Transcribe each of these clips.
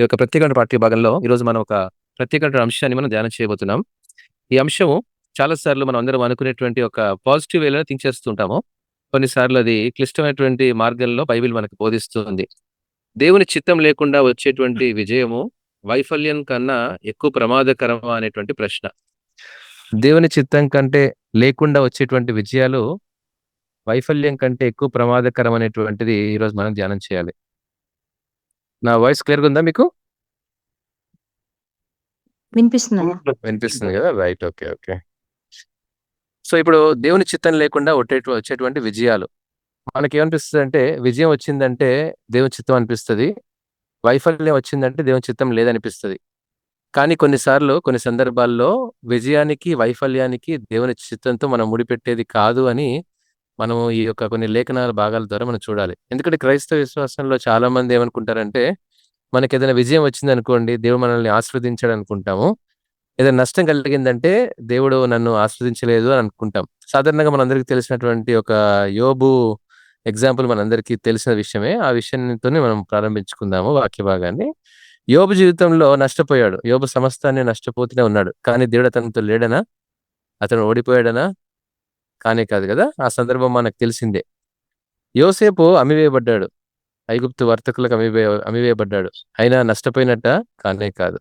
ఈ యొక్క ప్రత్యేకమైన పాఠ్య భాగంలో ఈరోజు మనం ఒక ప్రత్యేకమైన అంశాన్ని మనం ధ్యానం చేయబోతున్నాం. ఈ అంశం చాలా సార్లు మనం అందరం అనుకునేటువంటి ఒక పాజిటివ్ వేలో థింక్ చేస్తుంటాము. కొన్నిసార్లు అది క్లిష్టమైనటువంటి మార్గంలో బైబిల్ మనకు బోధిస్తుంది. దేవుని చిత్తం లేకుండా వచ్చేటువంటి విజయము వైఫల్యం కన్నా ఎక్కువ ప్రమాదకరమా అనేటువంటి ప్రశ్న. దేవుని చిత్తం కంటే లేకుండా వచ్చేటువంటి విజయాలు వైఫల్యం కంటే ఎక్కువ ప్రమాదకరం అనేటువంటిది ఈరోజు మనం ధ్యానం చేయాలి. నా వాయిస్ క్లియర్‌గా ఉందా మీకు? వినిపిస్తుందన్న. వినిపిస్తుంది కదా! రైట్. ఓకే. ఓకే. సో, ఇప్పుడు దేవుని చిత్తం లేకుండా వచ్చేటువంటి విజయాలు. మనకేమనిపిస్తదంటే విజయం వచ్చిందంటే దేవుని చిత్తం అనిపిస్తది. వైఫల్యం వచ్చిందంటే దేవుని చిత్తం లేదనిపిస్తది. కానీ కొన్నిసార్లు, కొన్ని సందర్భాల్లో విజయానికి, వైఫల్యానికి దేవుని చిత్తంతో మనం ముడిపెట్టేది కాదు అని మనము ఈ యొక్క కొన్ని లేఖనాల భాగాల ద్వారా మనం చూడాలి. ఎందుకంటే క్రైస్తవ విశ్వాసంలో చాలామంది ఏమనుకుంటారంటే, మనకేదైనా విజయం వచ్చిందనుకోండి, దేవుడు మనల్ని ఆశీర్వదించాడనుకుంటాము. ఏదైనా నష్టం కలిగిందంటే దేవుడు నన్ను ఆస్వాదించలేదు అని అనుకుంటాం. సాధారణంగా మనందరికీ తెలిసినటువంటి ఒక యోబు ఎగ్జాంపుల్ మనందరికీ తెలిసిన విషయమే. ఆ విషయంతోనే మనం ప్రారంభించుకుందాము వాక్య భాగాన్ని. యోబు జీవితంలో నష్టపోయాడు. యోబు సమస్తాన్ని నష్టపోతూనే ఉన్నాడు. కానీ దేవుడు అతనితో లేడనా? అతను ఓడిపోయాడనా? కానే కాదు గదా! ఆ సందర్భం మనకు తెలిసిందే. యోసేపు అమ్మివేయబడ్డాడు. ఐగుప్తు వర్తకులకు అమ్మివేయబడ్డాడు. అయినా నష్టపోయినట్టా? కానే కాదు.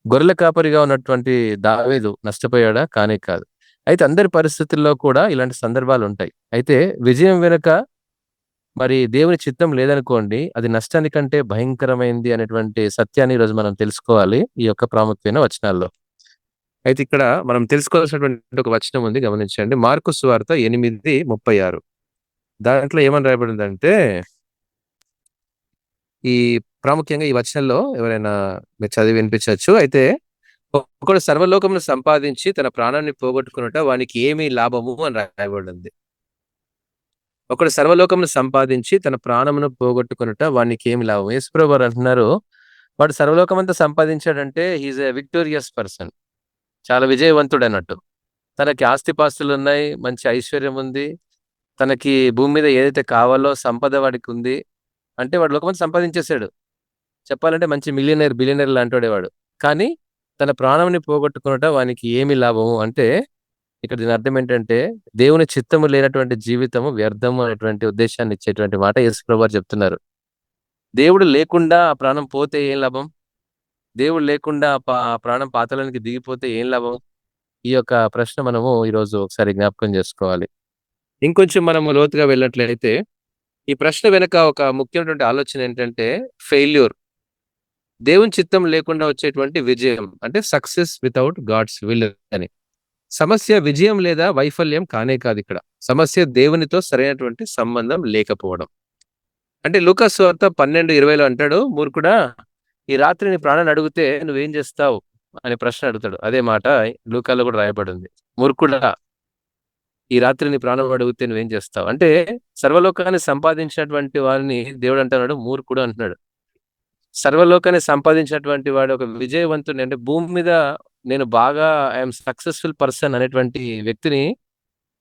గొర్రెల కాపరిగా ఉన్నటువంటి దావీదు నష్టపోయాడా? కానే కాదు. అయితే అందరి పరిస్థితుల్లో కూడా ఇలాంటి సందర్భాలుంటాయి. అయితే విజయం వెనుక మరి దేవుని చిత్తం లేదనుకోండి, అది నష్టానికంటే భయంకరమైంది అనేటువంటి సత్యాన్ని ఈరోజు మనం తెలుసుకోవాలి ఈ యొక్క ప్రాముఖ్యమైన వచనాల్లో. అయితే ఇక్కడ మనం తెలుసుకోవాల్సినటువంటి ఒక వచనం ఉంది, గమనించండి. మార్కు సువార్త 8:36. దాంట్లో ఏమని రాయబడిందంటే, ఈ ప్రాముఖ్యంగా ఈ వచనంలో ఎవరైనా మీరు చదివి వినిపించొచ్చు. అయితే ఒకడు సర్వలోకమును సంపాదించి తన ప్రాణాన్ని పోగొట్టుకొనుట వానికి ఏమి లాభము అని రాయబడింది. ఒకడు సర్వలోకమును సంపాదించి తన ప్రాణమును పోగొట్టుకొనుట వానికి ఏమి లాభం. యేసుప్రభు వారు అంటున్నారు, వాడు సర్వలోకమంతా సంపాదించాడంటే he is a victorious person. చాలా విజయవంతుడు అన్నట్టు. తనకి ఆస్తిపాస్తులు ఉన్నాయి, మంచి ఐశ్వర్యం ఉంది, తనకి భూమి మీద ఏదైతే కావాలో సంపద వాడికి ఉంది. అంటే వాడు లోకమంతా సంపాదించేశాడు. చెప్పాలంటే మంచి మిలియనర్, బిలియనర్ లాంటోడే వాడు. కానీ తన ప్రాణంని పోగొట్టుకొనుట వానికి ఏమి లాభము అంటే, ఇక్కడ దీని అర్థం ఏంటంటే, దేవుని చిత్తము లేనటువంటి జీవితము వ్యర్థము అనేటువంటి ఉద్దేశాన్ని ఇచ్చేటువంటి మాట యేసుప్రభు వారు చెప్తున్నారు. దేవుడు లేకుండా ఆ ప్రాణం పోతే ఏం లాభం? దేవుడు లేకుండా ఆ ప్రాణం పాతాళానికి దిగిపోతే ఏం లాభం? ఈ యొక్క ప్రశ్న మనము ఈరోజు ఒకసారి జ్ఞాపకం చేసుకోవాలి. ఇంకొంచెం మనము లోతుగా వెళ్ళినట్లయితే, ఈ ప్రశ్న వెనక ఒక ముఖ్యమైనటువంటి ఆలోచన ఏంటంటే ఫెయిల్యూర్. దేవుని చిత్తం లేకుండా వచ్చేటువంటి విజయం అంటే సక్సెస్ వితౌట్ గాడ్స్ విల్ అని. సమస్య విజయం లేదా వైఫల్యం కానే కాదు ఇక్కడ. సమస్య దేవునితో సరైనటువంటి సంబంధం లేకపోవడం. అంటే లూకా సువార్త 12:20లో అంటాడు, మూర్ఖుడా, ఈ రాత్రి నీ ప్రాణాన్ని అడిగితే నువ్వేం చేస్తావు అనే ప్రశ్న అడుగుతాడు. అదే మాట లూకాలో కూడా రాయబడింది. మూర్ఖుడా, ఈ రాత్రి నీ ప్రాణం అడిగితే నువ్వేం చేస్తావు? అంటే సర్వలోకాన్ని సంపాదించినటువంటి వారిని దేవుడు అంటున్నాడు మూర్ఖుడు అంటున్నాడు. సర్వలోకాన్ని సంపాదించినటువంటి వాడు ఒక విజయవంతుడు, అంటే భూమి మీద నేను బాగా ఐఎమ్ సక్సెస్ఫుల్ పర్సన్ అనేటువంటి వ్యక్తిని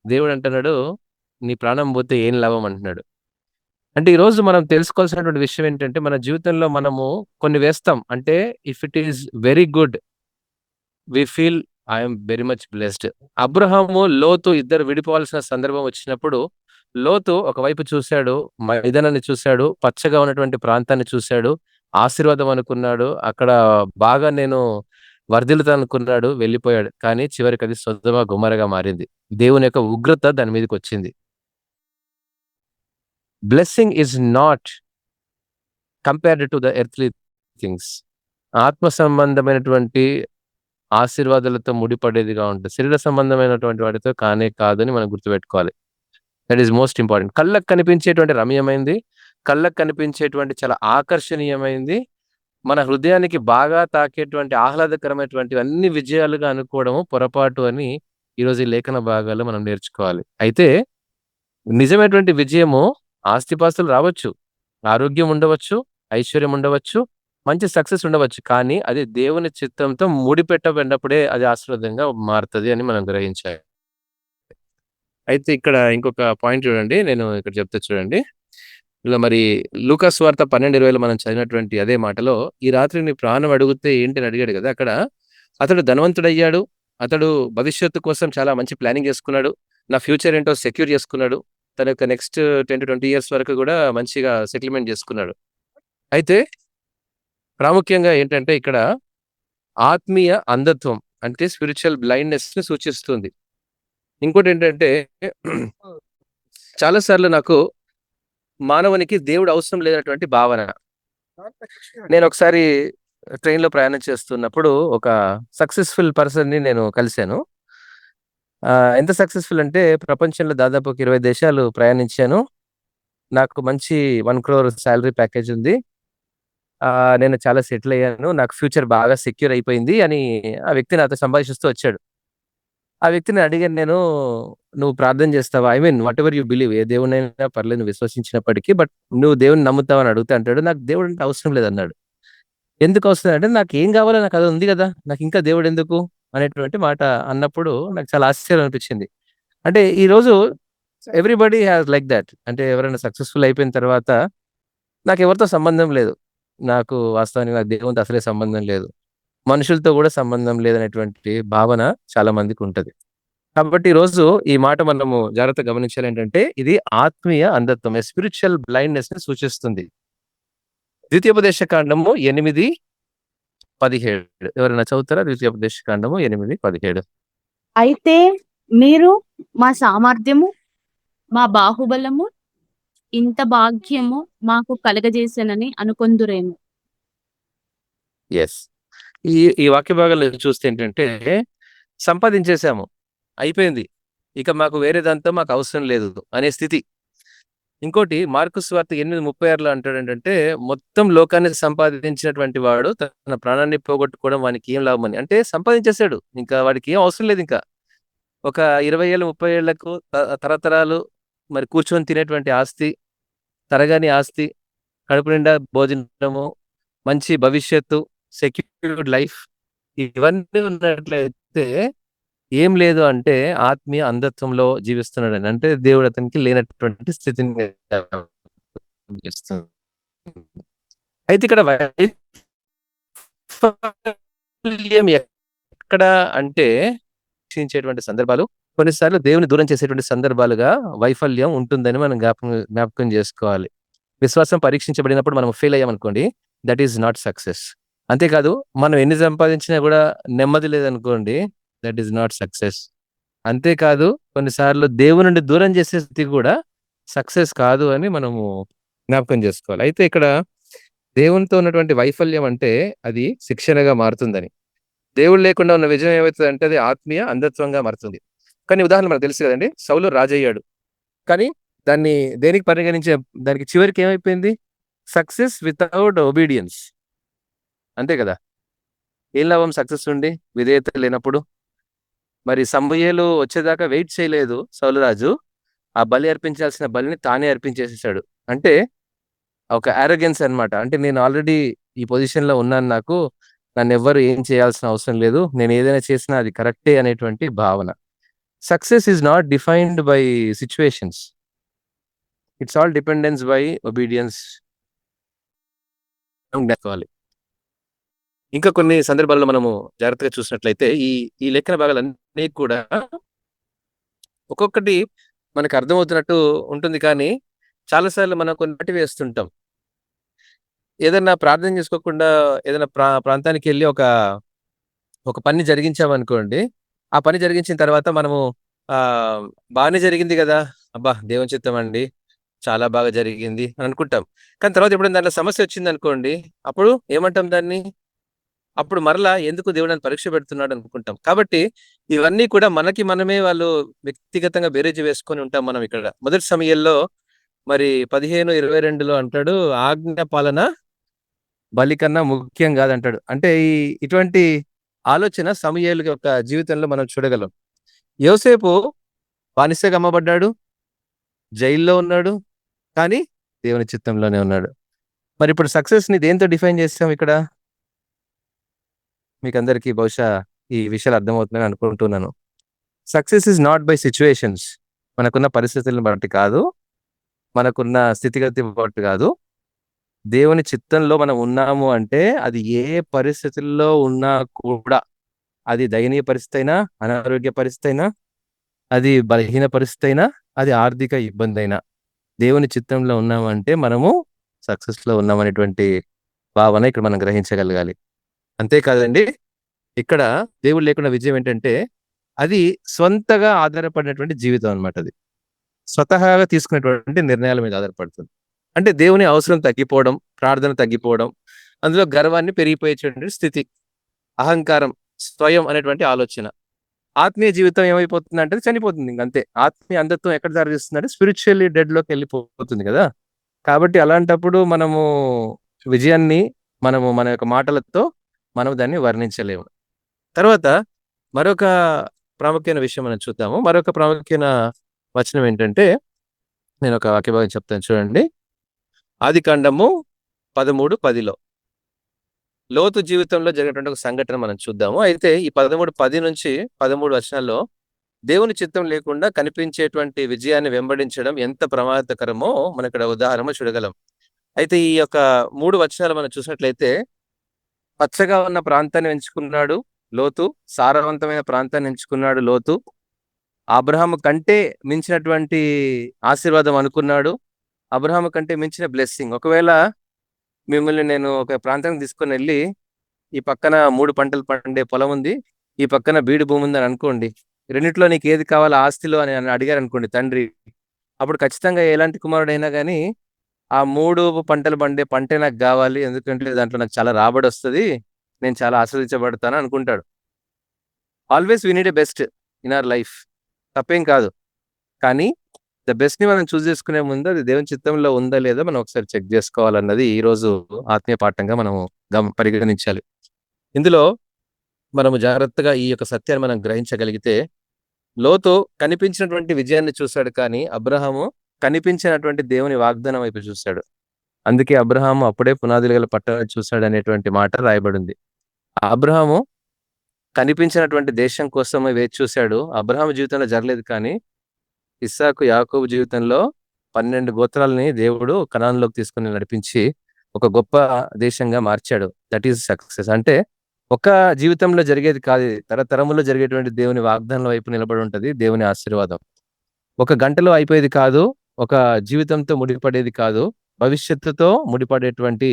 దేవుడు అంటున్నాడు, నీ ప్రాణం పోతే ఏం లాభం అంటున్నాడు. అంటే ఈరోజు మనం తెలుసుకోవాల్సినటువంటి విషయం ఏంటంటే, మన జీవితంలో మనము కొన్ని వేస్తాం. అంటే if it is very good we feel I'm very much blessed. Abraham, Lot ఇద్దరు విడిపోవాల్సిన సందర్భం వచ్చినప్పుడు లోతు ఒకవైపు చూశాడు, మైదానాన్ని చూశాడు, పచ్చగా ఉన్నటువంటి ప్రాంతాన్ని చూశాడు, ఆశీర్వాదం అనుకున్నాడు, అక్కడ బాగా నేను వర్ధిల్లుతా అనుకున్నాడు, వెళ్ళిపోయాడు. కానీ చివరికి అది సొదొమ గొమొర్రాగా మారింది. దేవుని యొక్క ఉగ్రత దాని మీదకి వచ్చింది. Blessing is not compared to the earthly things. ఆత్మ సంబంధమైనటువంటి ఆశీర్వాదాలతో ముడిపడేదిగా ఉంటుంది. శరీర సంబంధమైనటువంటి వాటితో కానే కాదని మనం గుర్తుపెట్టుకోవాలి. That is most important. కళ్ళకు కనిపించేటువంటి రమ్యమైంది, కళ్ళకు కనిపించేటువంటి చాలా ఆకర్షణీయమైంది, మన హృదయానికి బాగా తాకేటువంటి ఆహ్లాదకరమైనటువంటి అన్ని విజయాలుగా అనుకోవడము పొరపాటు అని ఈరోజు ఈ లేఖన భాగాల్లో మనం నేర్చుకోవాలి. అయితే నిజమైనటువంటి విజయము ఆస్తిపాస్తులు రావచ్చు, ఆరోగ్యం ఉండవచ్చు, ఐశ్వర్యం ఉండవచ్చు, మంచి సక్సెస్ ఉండవచ్చు. కానీ అది దేవుని చిత్తంతో ముడిపెట్టబడినప్పుడే అది ఆశీర్వాదంగా మారుతది అని మనం గ్రహించాలి. అయితే ఇక్కడ ఇంకొక పాయింట్ చూడండి. నేను ఇక్కడ చెప్తా చూడండి. ఇలా మరి లూకా సువార్త 12:20లో మనం చదివినటువంటి అదే మాటలో, "ఈ రాత్రి నీ ప్రాణం అడుగుతే ఏంటి" అని అడిగాడు గదా! అక్కడ అతడు ధనవంతుడయ్యాడు. అతడు భవిష్యత్తు కోసం చాలా మంచి ప్లానింగ్ చేసుకున్నాడు. నా ఫ్యూచర్ ఏంటో సెక్యూర్ చేసుకున్నాడు. తన యొక్క నెక్స్ట్ 10-20 ఇయర్స్ వరకు గూడా మంచిగా సెటిల్‌మెంట్ చేసుకున్నాడు. అయితే ప్రాముఖ్యంగా ఏంటంటే ఇక్కడ ఆత్మీయ అంధత్వం అంటే స్పిరిచ్యువల్ బ్లైండ్‌నెస్‌ని సూచిస్తుంది. ఇంకోటేంటంటే చాలా సార్లు నాకు మానవునికి దేవుడు అవసరం లేనటువంటి భావన. నేనొకసారి ట్రైన్‌లో ప్రయాణం చేస్తున్నప్పుడు ఒక సక్సెస్‌ఫుల్ పర్సన్‌ని నేను కలిసాను. ఎంత సక్సెస్‌ఫుల్ అంటే ప్రపంచంలో దాదాపు ఒక 20 దేశాలు ప్రయాణించాను. నాకు మంచి 1,00,00,000 సాలరీ ప్యాకేజ్ ఉంది. నేను చాలా సెటిల్ అయ్యాను. నాకు ఫ్యూచర్ బాగా సెక్యూర్ అయిపోయింది అని ఆ వ్యక్తి నాతో సంభాషిస్తూ వచ్చాడు. ఆ వ్యక్తిని అడిగాను నేను, "నువ్వు ప్రార్థన చేస్తావా? I mean whatever you believe ఏ దేవుడినైనా పర్లేదు నువ్వు విశ్వసించినప్పటికీ. బట్ నువ్వు దేవుడిని నమ్ముతావా?" అని అడిగితే అంటాడు, "నాకు దేవుడంటే అవసరం లేదన్నాడు." ఎందుకు అవసరం అంటే, "నాకేం కావాలో నాకు అది ఉంది గదా! నాకింకా దేవుడెందుకు?" అనేటువంటి మాట అన్నప్పుడు నాకు చాలా ఆశ్చర్యం అనిపించింది. అంటే ఈరోజు ఎవ్రీబడీ హాస్ లైక్ థట్. అంటే ఎవరైనా సక్సెస్‌ఫుల్ అయిపోయిన తర్వాత నాకెవరితో సంబంధం లేదు. వాస్తవానికి నాకు దేవునితో అసలే సంబంధం లేదు. మనుషులతో గూడా సంబంధం లేదనేటువంటి భావన చాలా మందికుంటది. కాబట్టి ఈరోజు ఈ మాట మనము జాగ్రత్తగా గమనించాలేంటంటే, ఇది ఆత్మీయ అంధత్వం. స్పిరిచ్యువల్ బ్లైండ్‌నెస్‌ని సూచిస్తుంది. ద్వితీయోపదేశ కాండము 8:17 ఎవరైనా చదువుతారా? ద్వితీయోపదేశ కాండము 8:17. అయితే మీరు మా సామర్థ్యము, మా బాహుబలము, ఇంత భాగ్యము మాకు కలగజేసెనని అనుకొందురేమో. యెస్. ఈ ఈ వాక్య భాగాలు చూస్తే ఏంటంటే, సంపాదించేసాము. అయిపోయింది. ఇక మాకు వేరే దాంతో మాకవసరం లేదు అనే స్థితి. ఇంకోటి మార్కు సువార్త 8:36లో అంటాడేంటంటే, మొత్తం లోకాన్ని సంపాదించినటువంటి వాడు తన ప్రాణాన్ని పోగొట్టుకోవడం వానికి ఏం లాభమని. అంటే సంపాదించేసాడు. ఇంకా వాడికి ఏం అవసరం లేదింక. ఒక 20 ఏళ్ళు, 30 ఏళ్లకు తరతరాలు మరి కూర్చొని తినేటువంటి ఆస్తి, తరగని ఆస్తి, కడుపు నిండా భోజనము, మంచి భవిష్యత్తు, సెక్యూర్డ్ లైఫ్ ఇవన్నీ ఉన్నట్లయితే ఏం లేదు అంటే ఆత్మీయ అంధత్వంలో జీవిస్తున్నాడని. అంటే దేవుడు అతనికి లేనటువంటి స్థితిని చేస్తుంది. అయితే ఇక్కడ వైఫల్యం ఎక్కడ అంటే రక్షించేటువంటి సందర్భాలు కొన్నిసార్లు దేవుని దూరం చేసేటువంటి సందర్భాలుగా వైఫల్యం ఉంటుందని మనం జ్ఞాపకం చేసుకోవాలి. విశ్వాసం పరీక్షించబడినప్పుడు మనం ఫెయిల్ అయ్యామనుకోండి, దట్ ఈస్ నాట్ సక్సెస్. అంతేకాదు మనం ఎన్ని సంపాదించినా కూడా నెమ్మది లేదనుకోండి, దట్ ఈస్ నాట్ సక్సెస్. అంతేకాదు కొన్నిసార్లు దేవుని నుండి దూరం చేసే స్థితి కూడా సక్సెస్ కాదు అని మనము జ్ఞాపకం చేసుకోవాలి. అయితే ఇక్కడ దేవునితో ఉన్నటువంటి వైఫల్యం అంటే అది శిక్షణగా మారుతుందని. దేవుడు లేకుండా ఉన్న విజయం ఏమైతదంటే అది ఆత్మీయ అంధత్వంగా మారుతుంది. కానీ ఉదాహరణ మనకు తెలుసు కదండీ! సౌలు రాజయ్యాడు. కానీ దాన్ని దేనికి పరిగణించే దానికి చివరికి ఏమైపోయింది? Success without obedience. అంతే కదా! ఏం లాభం సక్సెస్ ఉండి విధేయత లేనప్పుడు? మరి సమూయేలు వచ్చేదాకా వెయిట్ చేయలేదు సౌలు రాజు. ఆ బలి అర్పించాల్సిన బలిని తానే అర్పించేసేసాడు. అంటే ఒక యారోగెన్స్ అన్నమాట. అంటే నేను ఆల్రెడీ ఈ పొజిషన్‌లో ఉన్నాను నన్నెవ్వరు ఏం చేయాల్సిన అవసరం లేదు. నేను ఏదైనా చేసినా అది కరెక్టే అనేటువంటి భావన. Success is not defined by situations. It's all dependence by obedience. వాలి. ఇంకా కొన్ని సందర్భాల్లో మనము జాగ్రత్తగా చూసినట్లయితే ఈ ఈ లేఖన భాగాలన్నీ కూడా ఒక్కొక్కటి మనకు అర్థమవుతున్నట్టు ఉంటుంది కానీ, చాలా సార్లు మనం కొన్ని దాటివేస్తుంటాం. ఏదన్నా ప్రార్థన చేసుకోకుండా ఏదైనా ప్రాంతానికెళ్ళి ఒక పని జరిగించామనుకోండి. ఆ పని జరిగించిన తర్వాత మనము బానే జరిగింది గదా! అబ్బా! దేవుని చిత్తమండి. చాలా బాగా జరిగింది అని అనుకుంటాం. కానీ తర్వాత ఎప్పుడైనా దాంట్లో సమస్యొచ్చిందనుకోండి, అప్పుడు ఏమంటాం దాన్ని? అప్పుడు మరలా ఎందుకు దేవుడు నన్ను పరీక్ష పెడుతున్నాడు అనుకుంటాం. కాబట్టి ఇవన్నీ కూడా మనకి మనమే వ్యక్తిగతంగా బేరీజు వేసుకొని ఉంటాం మనం ఇక్కడ. మొదటి సమయంలో మరి 15:22లో అంటాడు ఆజ్ఞ పాలన బలి కన్నా ముఖ్యం గాదంటాడు. అంటే ఇటువంటి ఆలోచన సమూయేలు యొక్క జీవితంలో మనం చూడగలం. యోసేపు బానిసగా అమ్మబడ్డాడు. జైల్‌లో ఉన్నాడు. కానీ దేవుని చిత్తంలోనే ఉన్నాడు. మరిప్పుడు సక్సెస్‌ని దేనితో డిఫైన్ చేసాం ఇక్కడ? మీకందరికీ బహుశా ఈ విషయాలు అర్థమవుతున్నాయని అనుకుంటున్నాను. Success is not by situations. మనకున్న పరిస్థితులను బట్టి కాదు. మనకున్న స్థితిగతి బట్టి కాదు. దేవుని చిత్తంలో మనం ఉన్నాము అంటే అది ఏ పరిస్థితుల్లో ఉన్నా కూడా, అది దయనీయ పరిస్థితి అయినా, అనారోగ్య పరిస్థితి అయినా, అది బలహీన పరిస్థితి అయినా, అది ఆర్థిక ఇబ్బంది అయినా, దేవుని చిత్తంలో ఉన్నామంటే మనము సక్సెస్ లో ఉన్నామనేటువంటి భావన ఇక్కడ మనం గ్రహించగలగాలి. అంతేకాదండి, ఇక్కడ దేవుడు లేకుండా విజయం ఏంటంటే అది స్వంతగా ఆధారపడినటువంటి జీవితం అన్నమాట. అది స్వతహాగా తీసుకునేటువంటి నిర్ణయాల మీద ఆధారపడుతుంది. అంటే దేవుని అవసరం తగ్గిపోవడం, ప్రార్థన తగ్గిపోవడం, అందులో గర్వాన్ని పెరిగిపోయేటువంటి స్థితి, అహంకారం, స్వయం అనేటువంటి ఆలోచన. ఆత్మీయ జీవితం ఏమైపోతుందంటే చనిపోతుంది, ఇంకంతే. ఆత్మీయ అంధత్వం ఎక్కడ దారితీస్తుందంటే స్పిరిచువల్లీ డెడ్ లోకి వెళ్ళిపోతుంది కదా. కాబట్టి అలాంటప్పుడు మనము విజయాన్ని మనము మన యొక్క మాటలతో మనం దాన్ని వర్ణించలేము. తర్వాత మరొక ప్రాముఖ్యమైన విషయం మనం చూద్దాము. మరొక ప్రాముఖ్యమైన వచనం ఏంటంటే, నేను ఒక వాక్య భాగం చెప్తాను చూడండి. ఆదికాండము 13:10లో లోతు జీవితంలో జరిగినటువంటి ఒక సంఘటన మనం చూద్దాము. అయితే ఈ 13:10 నుంచి 13 వచనాల్లో దేవుని చిత్తం లేకుండా కనిపించేటువంటి విజయాన్ని వెంబడించడం ఎంత ప్రమాదకరమో మనం ఇక్కడ ఉదాహరణ చూడగలం. అయితే ఈ యొక్క 3 వచనాలు మనం చూసినట్లయితే, పచ్చగా ఉన్న ప్రాంతాన్ని ఎంచుకున్నాడు లోతు, సారవంతమైన ప్రాంతాన్ని ఎంచుకున్నాడు లోతు, అబ్రహాము కంటే మించినటువంటి ఆశీర్వాదం అనుకున్నాడు, అబ్రహాము కంటే మించిన బ్లెస్సింగ్. ఒకవేళ మిమ్మల్ని నేను ఒక ప్రాంతానికి తీసుకొని వెళ్ళి, ఈ పక్కన 3 పంటలు పండే పొలం ఉంది, ఈ పక్కన బీడు భూమి ఉందని అనుకోండి. రెండిట్లో నీకు ఏది కావాలో ఆస్తిలో అని అడిగారు అనుకోండి తండ్రి. అప్పుడు ఖచ్చితంగా ఎలాంటి కుమారుడైనా కానీ ఆ 3 పంటలు పండే పంటే నాకు కావాలి, ఎందుకంటే దాంట్లో నాకు చాలా రాబడి వస్తుంది, నేను చాలా ఆస్వాదించబడతాను అనుకుంటాడు. Always we need a best in our life, తప్పేం కాదు. కానీ ద బెస్ట్ ని మనం చూస్ చేసుకునే ముందు అది దేవుని చిత్తంలో ఉందా లేదా మనం ఒకసారి చెక్ చేసుకోవాలన్నది ఈ రోజు ఆత్మీయ పాఠంగా మనము పరిగణించాలి. ఇందులో మనము జాగ్రత్తగా ఈ యొక్క సత్యాన్ని మనం గ్రహించగలిగితే, లోతు కనిపించినటువంటి విజయాన్ని చూశాడు, కానీ అబ్రహాము కనిపించినటువంటి దేవుని వాగ్దానం వైపు చూశాడు. అందుకే అబ్రహాము అప్పుడే పునాదులు గల పట్టణాన్ని చూశాడు అనేటువంటి మాట రాయబడింది. అబ్రహాము కనిపించినటువంటి దేశం కోసమే వేచి చూశాడు. అబ్రహాము జీవితంలో జరగలేదు, కానీ ఇస్సాకు, యాకోబు జీవితంలో 12 గోత్రాలని దేవుడు కనానులోకి తీసుకుని నడిపించి ఒక గొప్ప దేశంగా మార్చాడు. That is success. అంటే ఒక జీవితంలో జరిగేది కాదు, తరతరములో జరిగేటువంటి దేవుని వాగ్దానాల వైపు నిలబడి ఉంటది దేవుని ఆశీర్వాదం. ఒక గంటలో అయిపోయేది కాదు, ఒక జీవితంతో ముడిపడేది కాదు, భవిష్యత్తుతో ముడిపడేటువంటి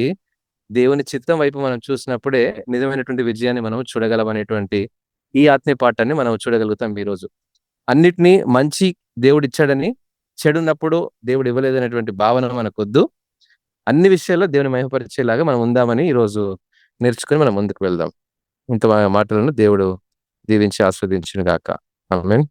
దేవుని చిత్తం వైపు మనం చూసినప్పుడే నిజమైనటువంటి విజయాన్ని మనం చూడగలం అనేటువంటి ఈ ఆత్మీయ పాఠాన్ని మనం చూడగలుగుతాం ఈ రోజు. అన్నిటినీ మంచి దేవుడు ఇచ్చాడని, చెడున్నప్పుడు దేవుడు ఇవ్వలేదనేటువంటి భావన మనకొద్దు. అన్ని విషయాల్లో దేవుని మహిమపరిచేలాగా మనం ఉందామని ఈ రోజు నేర్చుకుని మనం ముందుకు వెళ్దాం. ఇంత మాటలను దేవుడు దీవించి ఆస్వాదించును గాక. ఆమేన్.